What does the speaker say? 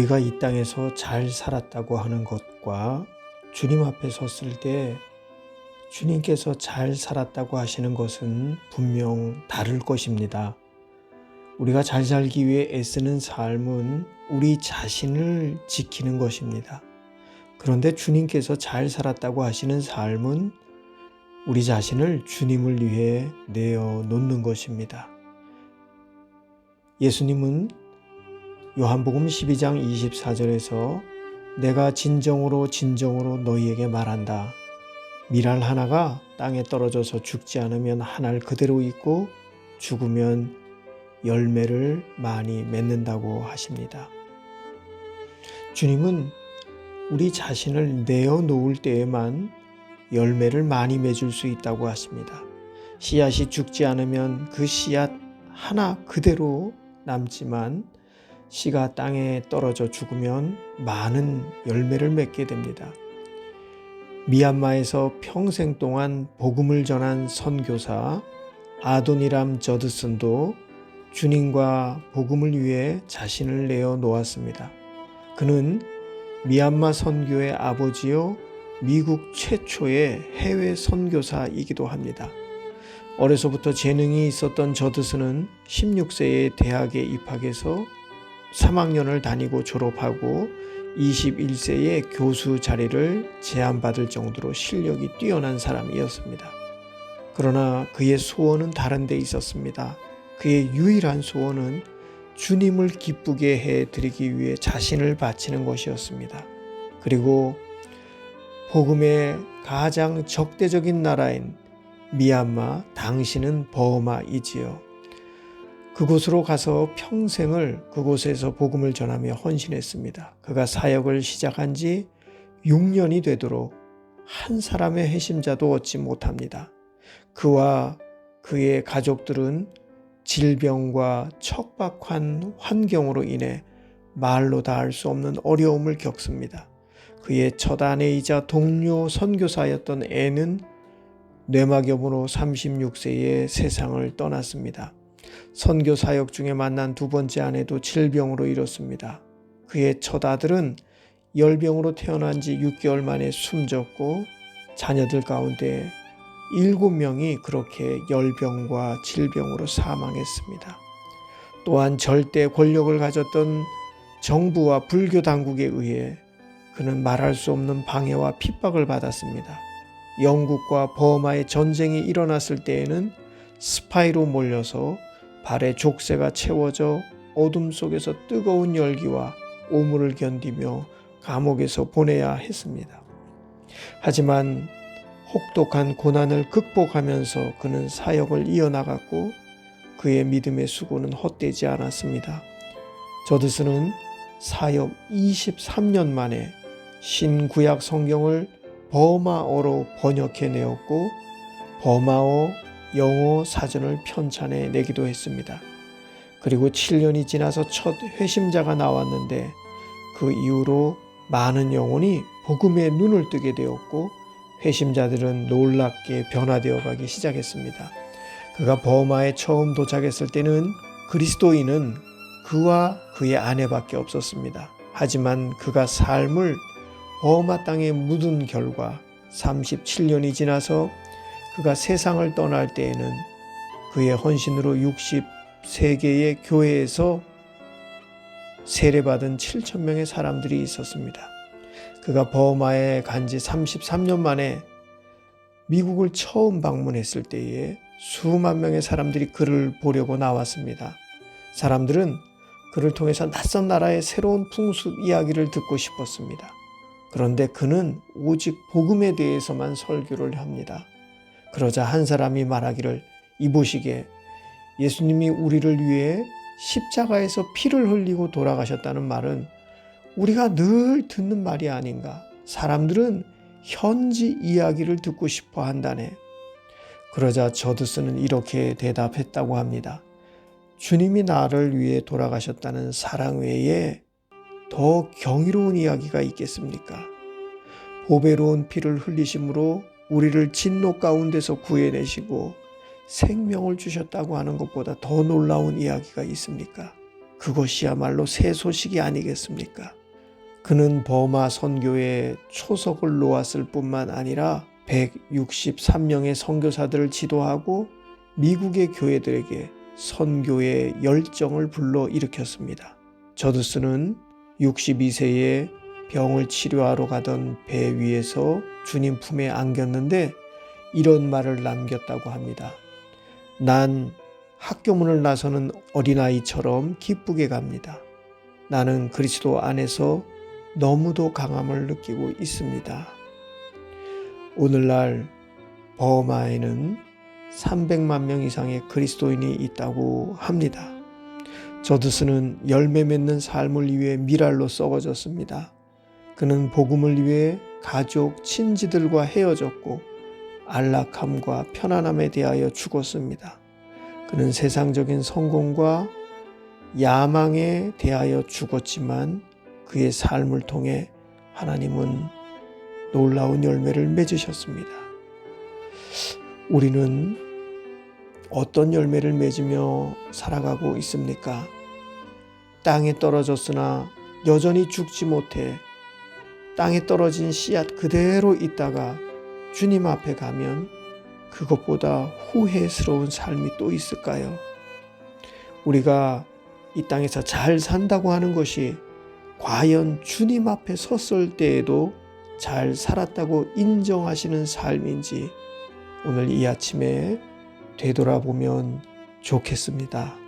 우리가 이 땅에서 잘 살았다고 하는 것과 주님 앞에 섰을 때 주님께서 잘 살았다고 하시는 것은 분명 다를 것입니다. 우리가 잘 살기 위해 애쓰는 삶은 우리 자신을 지키는 것입니다. 그런데 주님께서 잘 살았다고 하시는 삶은 우리 자신을 주님을 위해 내어놓는 것입니다. 예수님은 요한복음 12장 24절에서 내가 진정으로 너희에게 말한다. 밀알 하나가 땅에 떨어져서 죽지 않으면 한 알 그대로 있고 죽으면 열매를 많이 맺는다고 하십니다. 주님은 우리 자신을 내어놓을 때에만 열매를 많이 맺을 수 있다고 하십니다. 씨앗이 죽지 않으면 그 씨앗 하나 그대로 남지만 씨가 땅에 떨어져 죽으면 많은 열매를 맺게 됩니다. 미얀마에서 평생 동안 복음을 전한 선교사 아도니람 저드슨도 주님과 복음을 위해 자신을 내어놓았습니다. 그는 미얀마 선교의 아버지요 미국 최초의 해외 선교사이기도 합니다. 어려서부터 재능이 있었던 저드슨은 16세에 대학에 입학해서 3학년을 다니고 졸업하고 21세에 교수 자리를 제안받을 정도로 실력이 뛰어난 사람이었습니다. 그러나 그의 소원은 다른 데 있었습니다. 그의 유일한 소원은 주님을 기쁘게 해드리기 위해 자신을 바치는 것이었습니다. 그리고 복음의 가장 적대적인 나라인 미얀마, 당시는 버마이지요. 그곳으로 가서 평생을 그곳에서 복음을 전하며 헌신했습니다. 그가 사역을 시작한 지 6년이 되도록 한 사람의 회심자도 얻지 못합니다. 그와 그의 가족들은 질병과 척박한 환경으로 인해 말로 다 할 수 없는 어려움을 겪습니다. 그의 첫 아내이자 동료 선교사였던 애는 뇌막염으로 36세에 세상을 떠났습니다. 선교 사역 중에 만난 두 번째 아내도 질병으로 잃었습니다. 그의 첫 아들은 열병으로 태어난 지 6개월 만에 숨졌고 자녀들 가운데 7명이 그렇게 열병과 질병으로 사망했습니다. 또한 절대 권력을 가졌던 정부와 불교 당국에 의해 그는 말할 수 없는 방해와 핍박을 받았습니다. 영국과 버마의 전쟁이 일어났을 때에는 스파이로 몰려서 발에 족쇄가 채워져 어둠 속에서 뜨거운 열기와 오물을 견디며 감옥에서 보내야 했습니다. 하지만 혹독한 고난을 극복하면서 그는 사역을 이어나갔고 그의 믿음의 수고는 헛되지 않았습니다. 저드슨은 사역 23년 만에 신구약 성경을 버마어로 번역해내었고 버마어 영어 사전을 편찬해 내기도 했습니다. 그리고 7년이 지나서 첫 회심자가 나왔는데 그 이후로 많은 영혼이 복음의 눈을 뜨게 되었고 회심자들은 놀랍게 변화되어 가기 시작했습니다. 그가 버마에 처음 도착했을 때는 그리스도인은 그와 그의 아내밖에 없었습니다. 하지만 그가 삶을 버마 땅에 묻은 결과 37년이 지나서 그가 세상을 떠날 때에는 그의 헌신으로 63개의 교회에서 세례받은 7,000명의 사람들이 있었습니다. 그가 버마에 간 지 33년 만에 미국을 처음 방문했을 때에 수만 명의 사람들이 그를 보려고 나왔습니다. 사람들은 그를 통해서 낯선 나라의 새로운 풍습 이야기를 듣고 싶었습니다. 그런데 그는 오직 복음에 대해서만 설교를 합니다. 그러자 한 사람이 말하기를 이보시게 예수님이 우리를 위해 십자가에서 피를 흘리고 돌아가셨다는 말은 우리가 늘 듣는 말이 아닌가. 사람들은 현지 이야기를 듣고 싶어 한다네. 그러자 저드슨은 이렇게 대답했다고 합니다. 주님이 나를 위해 돌아가셨다는 사랑 외에 더 경이로운 이야기가 있겠습니까? 보배로운 피를 흘리심으로 우리를 진노 가운데서 구해내시고 생명을 주셨다고 하는 것보다 더 놀라운 이야기가 있습니까? 그것이야말로 새 소식이 아니겠습니까? 그는 버마 선교에 초석을 놓았을 뿐만 아니라 163명의 선교사들을 지도하고 미국의 교회들에게 선교의 열정을 불러일으켰습니다. 저드스는 62세에 병을 치료하러 가던 배 위에서 주님 품에 안겼는데 이런 말을 남겼다고 합니다. 난 학교문을 나서는 어린아이처럼 기쁘게 갑니다. 나는 그리스도 안에서 너무도 강함을 느끼고 있습니다. 오늘날 버마에는 300만 명 이상의 그리스도인이 있다고 합니다. 저드스는 열매 맺는 삶을 위해 미랄로 썩어졌습니다. 그는 복음을 위해 가족, 친지들과 헤어졌고 안락함과 편안함에 대하여 죽었습니다. 그는 세상적인 성공과 야망에 대하여 죽었지만 그의 삶을 통해 하나님은 놀라운 열매를 맺으셨습니다. 우리는 어떤 열매를 맺으며 살아가고 있습니까? 땅에 떨어졌으나 여전히 죽지 못해 땅에 떨어진 씨앗 그대로 있다가 주님 앞에 가면 그것보다 후회스러운 삶이 또 있을까요? 우리가 이 땅에서 잘 산다고 하는 것이 과연 주님 앞에 섰을 때에도 잘 살았다고 인정하시는 삶인지 오늘 이 아침에 되돌아보면 좋겠습니다.